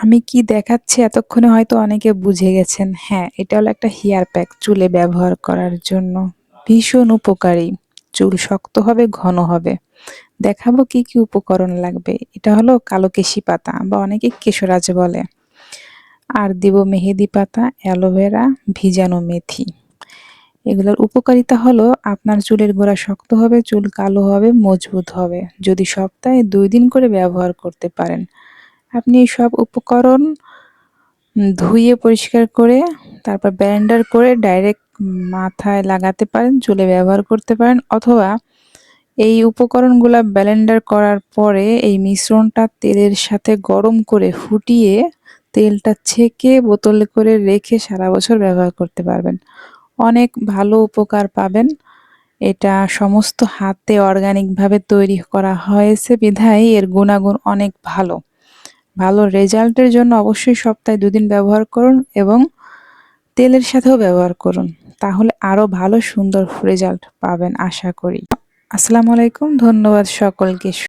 আমি কি দেখাচ্ছি এতক্ষণে হয়তো অনেকে বুঝে গেছেন। হ্যাঁ, এটা হলো একটা হেয়ার প্যাক চুলে ব্যবহার করার জন্য। ভীষণ উপকারী। চুল শক্ত হবে, ঘন হবে। দেখাবো কি, কি উপকরণ লাগবে। এটা হলো কালোকেশি পাতা বা অনেকে কেশরাজ বলে। আর দিব মেহেদি পাতা, অ্যালোভেরা, ভিজানো মেথি। এগুলোর উপকারিতা হলো আপনার চুলের গোড়া শক্ত হবে, চুল কালো হবে, মজবুত হবে। যদি সপ্তাহে ২ দিন করে ব্যবহার করতে পারেন। আপনি এই সব উপকরণ ধুয়ে পরিষ্কার করে তারপর ব্লেন্ডার করে ডাইরেক্ট মাথায় লাগাতে পারেন, চুলে ব্যবহার করতে পারেন, অথবা এই উপকরণগুলা ব্লেন্ডার করার পরে এই মিশ্রণটা তেলের সাথে গরম করে ফুটিয়ে তেলটা ছেঁকে বোতলে করে রেখে সারা বছর ব্যবহার করতে পারবেন। অনেক ভালো উপকার পাবেন। এটা সমস্ত হাতে অর্গানিকভাবে তৈরি করা হয়েছে বিধায় এর গুণাগুণ অনেক ভালো। ভালো রেজাল্টের জন্য অবশ্যই সপ্তাহে ২ দিন ব্যবহার করুন এবং তেলের সাথেও ব্যবহার করুন। তাহলে আরো ভালো সুন্দর রেজাল্ট পাবেন আশা করি। আসসালামু আলাইকুম। ধন্যবাদ সকলকে।